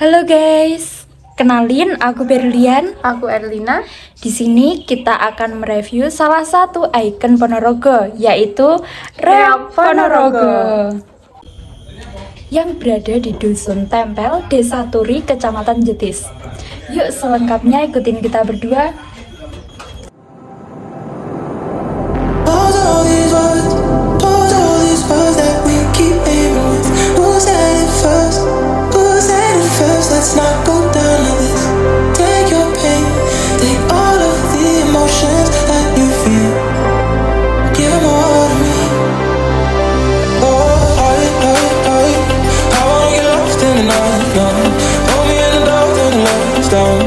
Halo guys, kenalin aku Berlian. Aku Erlina. Di sini kita akan mereview salah satu ikon Ponorogo, yaitu Reok Ponorogo yang berada di Dusun Tempel, Desa Turi, Kecamatan Jetis. Yuk selengkapnya ikutin kita berdua. Let's not go down like this. Take your pain, take all of the emotions that you feel. Give them all to me. Oh, I wanna get lost in the night, no. Hold me in the dark till the lights down,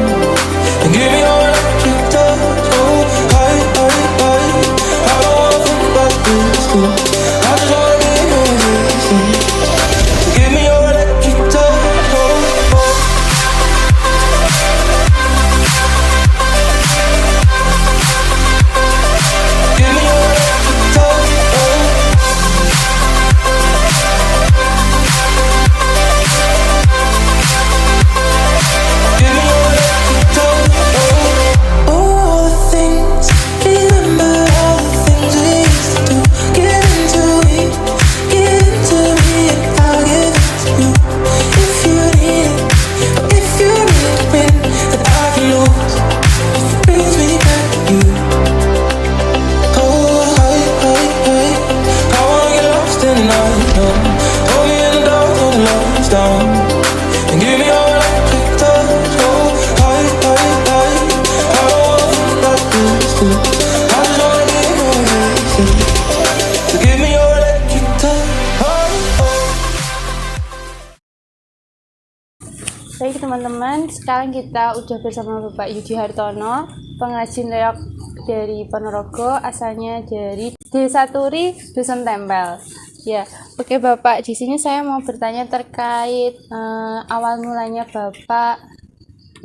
and give me your electric touch. Oh, I don't wanna think about this too. I just wanna be with you. Give me your electric touch. Baik teman-teman, sekarang kita udah bersama Bapak Yudi Hartono, pengrajin reok dari Ponorogo, asalnya dari Desa Turi, Dusun Tempel. Ya, oke Bapak, di sini saya mau bertanya terkait awal mulanya Bapak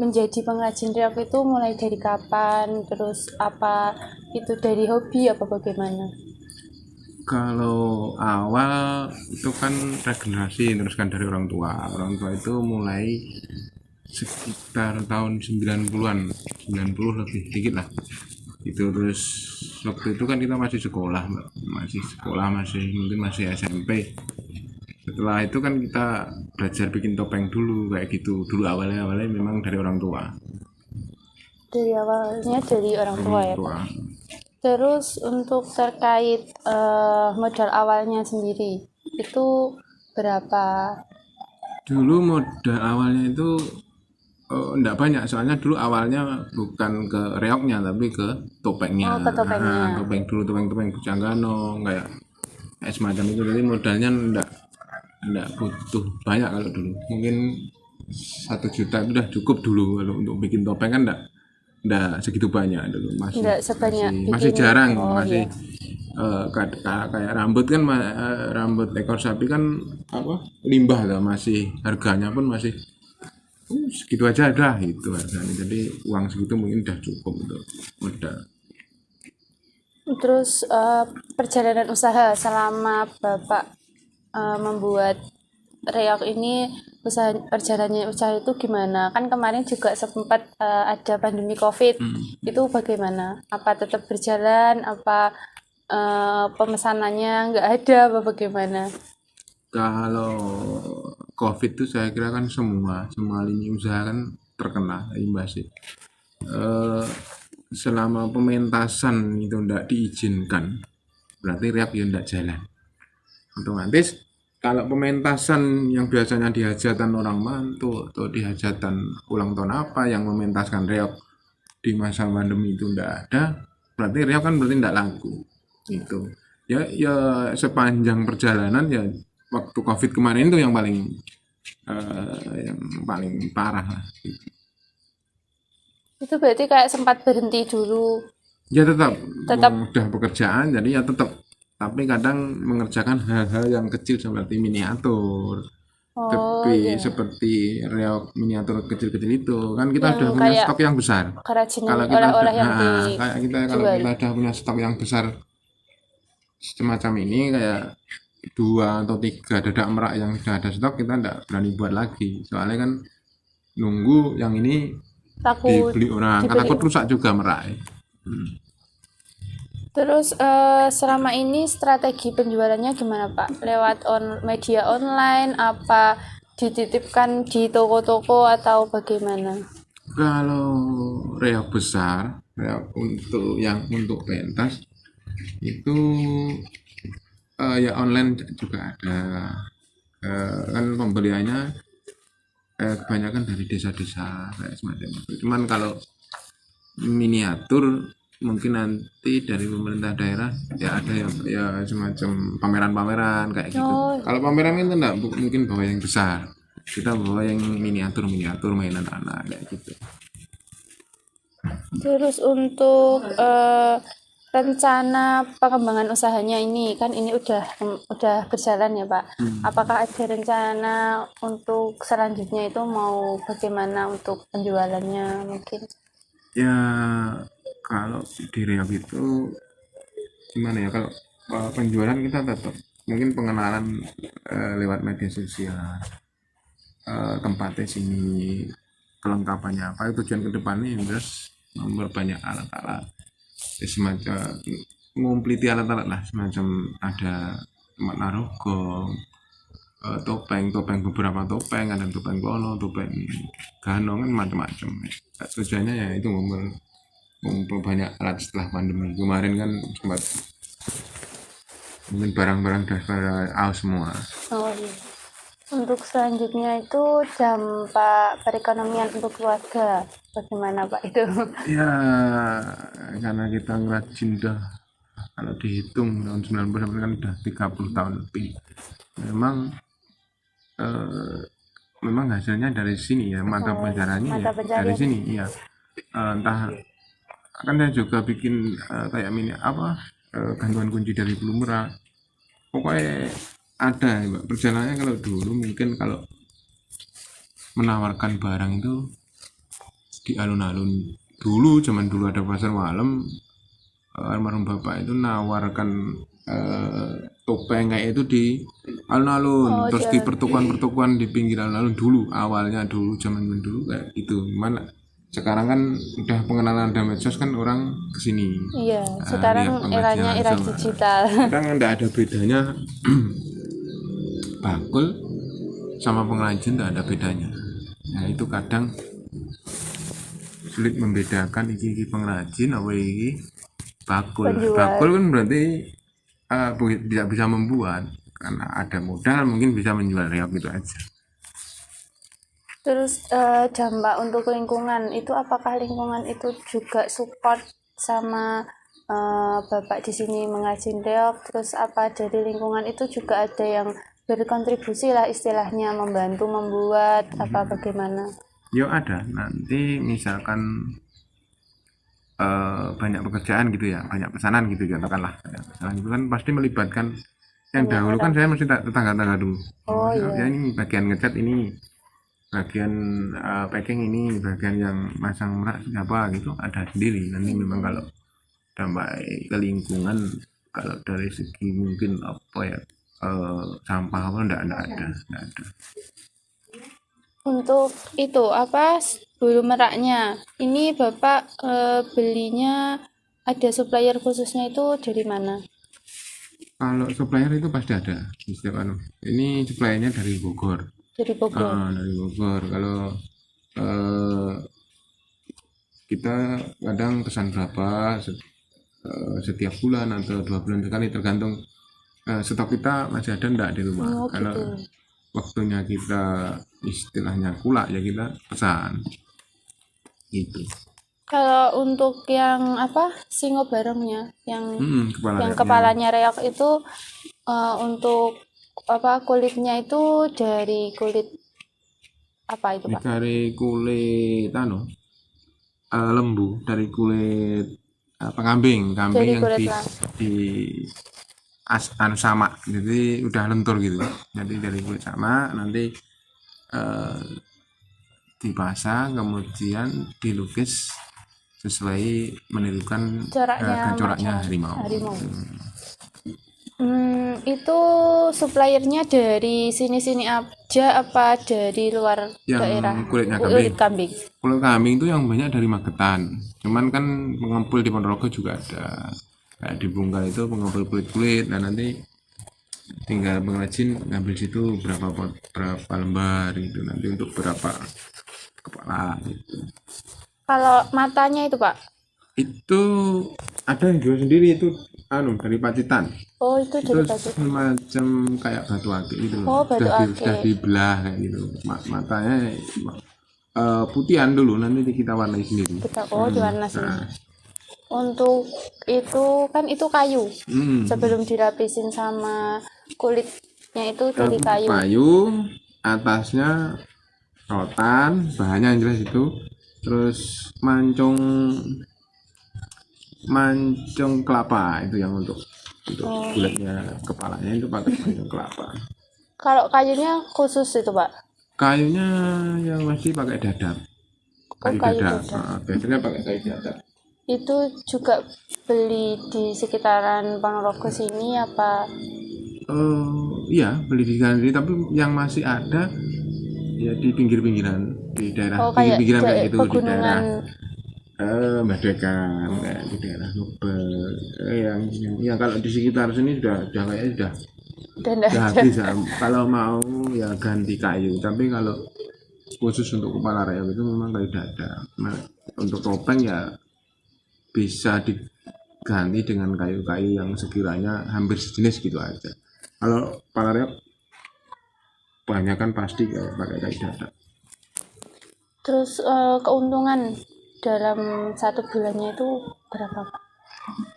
menjadi pengrajin reok itu mulai dari kapan, terus apa itu dari hobi apa bagaimana? Kalau awal itu kan regenerasi terus kan dari orang tua. Orang tua itu mulai sekitar tahun 90-an, 90 lebih dikit lah. Itu terus waktu itu kan kita masih sekolah, mungkin masih SMP. Setelah itu kan kita belajar bikin topeng dulu kayak gitu. Dulu awalnya memang dari orang tua. Dari awalnya dari orang tua ya Pak. Terus untuk terkait modal awalnya sendiri itu berapa? Dulu modal awalnya itu enggak banyak, soalnya dulu awalnya bukan ke reoknya tapi ke topengnya. Oh, ke topengnya. Topeng dulu, topeng Bujanggano kayak semacam itu. Jadi modalnya enggak butuh banyak kalau dulu. Mungkin 1 juta itu udah cukup dulu kalau untuk bikin topeng kan enggak segitu banyak dulu, masih jarang. Iya. Kayak rambut kan rambut ekor sapi kan limbah lah, masih harganya pun masih segitu aja dah itu harganya, jadi uang segitu mungkin udah cukup untuk modal. Terus perjalanan usaha selama Bapak membuat reok ini, perjalanannya usaha itu gimana? Kan kemarin juga sempat ada pandemi COVID. Itu bagaimana? Apa tetap berjalan? Apa pemesanannya nggak ada? Apa bagaimana? Kalau COVID itu saya kira kan semua lini usaha kan terkena imbasnya. Selama pementasan itu tidak diizinkan, berarti reok ya tidak jalan. Otomatis kalau pementasan yang biasanya di hajatan orang mantu atau di hajatan ulang tahun apa yang mementaskan reok di masa pandemi itu tidak ada, berarti reok kan berarti tidak laku. Itu ya sepanjang perjalanan ya waktu COVID kemarin itu yang paling parah lah. Itu berarti kayak sempat berhenti dulu. Ya tetap udah pekerjaan, jadi ya tetap, tapi kadang mengerjakan hal-hal yang kecil seperti miniatur, Iya. seperti reok miniatur kecil-kecil itu kan kita Yang udah punya kayak stok yang besar. kerajinan Kalau kita oleh-oleh yang kalau kita udah punya stok yang besar semacam ini, kayak 2 atau 3 dadak merak yang sudah ada stok, kita enggak berani buat lagi, soalnya kan nunggu yang ini Takut dibeli orang, dibeli. karena takut rusak juga merai. Terus selama ini strategi penjualannya gimana Pak? Lewat media online, apa dititipkan di toko-toko atau bagaimana? Kalau reok besar, reok untuk pentas itu ya online juga ada. Kan pembeliannya kebanyakan dari desa-desa kayak semacam itu. Cuman kalau miniatur mungkin nanti dari pemerintah daerah ya ada ya semacam pameran-pameran kayak gitu. Oh. Kalau pameran itu enggak mungkin bawa yang besar, kita bawa yang miniatur mainan anak kayak gitu. Terus untuk rencana pengembangan usahanya ini kan ini udah berjalan ya Pak. Apakah ada rencana untuk selanjutnya itu mau bagaimana untuk penjualannya mungkin? Ya kalau di Riau itu gimana ya, kalau penjualan kita tetap mungkin pengenalan lewat media sosial, tempatnya sini, kelengkapannya apa, tujuan kedepannya terus memperbanyak alat-alat semacam ngumpliti alat-alat lah, semacam ada tempat naruh gong, topeng beberapa topeng, ada topeng klono, topeng ganong, kan macam-macam. Tujuannya ya itu memperbanyak alat setelah pandemi kemarin kan sempat mungkin barang-barang udah pada aus semua. Oh iya. Untuk selanjutnya itu dampak perekonomian untuk keluarga bagaimana Pak itu? Ya karena kita ngerajin dah, kalau dihitung tahun 90 sampai kan udah 30 tahun lebih, memang hasilnya dari sini ya, mata pelajarannya ya dari sini ya. Entah kan saya juga bikin kayak mini gantungan kunci dari Blumera, pokoknya ada Mbak. Perjalanannya kalau dulu mungkin kalau menawarkan barang itu di alun-alun dulu, zaman dulu ada pasar malam, almarhum bapak itu nawarkan topeng kayak itu di alun-alun, terus di pertukuan di pinggir alun-alun dulu, awalnya dulu zaman dulu kayak gitu. Mana sekarang kan udah pengenalan ada medsos kan orang kesini. Iya, sekarang eranya era digital. Kadang nggak ada bedanya bakul sama pengrajin, nggak ada bedanya. Nah itu kadang sulit membedakan iki pengrajin apa iki bakul. Bakul kan berarti tidak bisa membuat, karena ada modal mungkin bisa menjual reok gitu aja. Terus dampak untuk lingkungan itu, apakah lingkungan itu juga support sama Bapak di sini mengaji reok? Terus apa dari lingkungan itu juga ada yang berkontribusi lah istilahnya, membantu membuat apa bagaimana? Yo ada, nanti misalkan banyak pekerjaan gitu ya, banyak pesanan gitu katakanlah, pesanan itu kan pasti melibatkan yang dahulu kan saya mesti tetangga-tetangga dulu. Oh Ya ini bagian ngecat, ini bagian packing, ini bagian yang masang merak siapa gitu, ada sendiri. Nanti memang kalau dampak ke lingkungan, kalau dari segi mungkin apa ya, sampah apa enggak ada. Untuk itu apa bulu meraknya ini Bapak belinya ada supplier khususnya itu dari mana? Kalau supplier itu pasti ada di setiap ini suppliernya dari Bogor. Dari Bogor. Dari Bogor. Kalau kita kadang pesan berapa setiap bulan atau 2 bulan sekali, tergantung stok kita masih ada enggak di rumah. Kalau waktunya kita istilahnya kulak ya kita pesan gitu. Kalau untuk yang apa singo barengnya yang Kepala kepalanya reok itu untuk apa kulitnya itu dari kulit apa itu Pak? Dari kulit lembu, dari kulit kambing Dari yang kulit di sama, jadi udah lentur gitu. Jadi dari kulit sama nanti dipasang, kemudian dilukis sesuai menirukan coraknya harimau. Itu suppliernya dari sini Jogja apa dari luar Yang daerah? kulitnya Kulit kambing. Kulit kambing itu yang banyak dari Magetan. Cuman kan pengumpul di Ponorogo juga ada. Kayak di Bungkal itu pengumpul kulit-kulit. Nah nanti tinggal pengrajin ngambil situ berapa lembar gitu. Nanti untuk berapa kepala gitu. Kalau matanya itu Pak? Itu ada yang jual sendiri itu dari Pacitan. Oh itu Itu dari Pacitan. semacam kayak batu akik gitu loh. Oh, batu akik. Sudah dibelah kayak gitu. Matanya putihan dulu, nanti kita warnai sendiri. Diwarna sini. Nah, Untuk itu kan itu kayu. hmm. Sebelum dirapisin sama kulitnya itu dari kayu. Kayu, atasnya rotan, bahannya yang jelas itu. Terus mancung kelapa itu yang untuk bulatnya kepalanya itu pakai mancung kelapa. Kalau kayunya khusus itu Pak? Kayunya yang masih pakai dadap. Kayu kayu dadap. dadap. Nah, biasanya pakai kayu dadap. Itu juga beli di sekitaran Ponorogo sini apa? Iya, beli di sana sendiri, tapi yang masih ada ya di pinggir-pinggiran, di daerah pinggir-pinggiran kayak gitu, di daerah Badekan, kayak di daerah Nubel, yang kalau di sekitar sini sudah kayaknya sudah habis ya. Kalau mau ya ganti kayu, tapi kalau khusus untuk kepala reog itu memang kayu dadap. Nah, untuk topeng ya bisa diganti dengan kayu-kayu yang sekiranya hampir sejenis gitu aja. Kalau kepala reog kebanyakan pasti pakai kayu dadap. Terus keuntungan dalam 1 bulannya itu berapa Pak?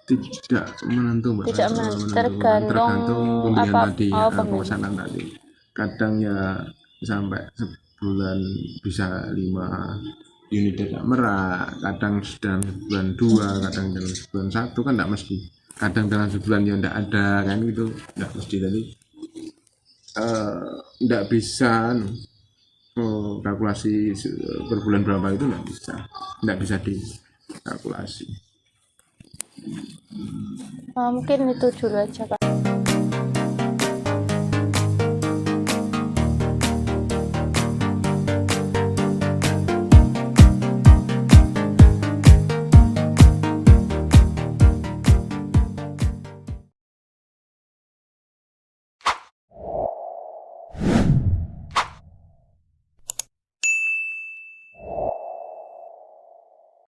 Tidak menentu Mbak. Tidak menentu, tergantung pembelian apa? tadi, Pemesanan. pemesanan tadi. Kadang ya sampai sebulan bisa 5 unit dadak merah, kadang dalam sebulan 2, kadang dalam sebulan 1, kan tidak mesti. Kadang dalam sebulan ya tidak ada kan gitu, tidak mesti. Jadi tidak bisa kalkulasi per bulan berapa itu tidak bisa dikalkulasi. Mungkin itu dulu aja Pak.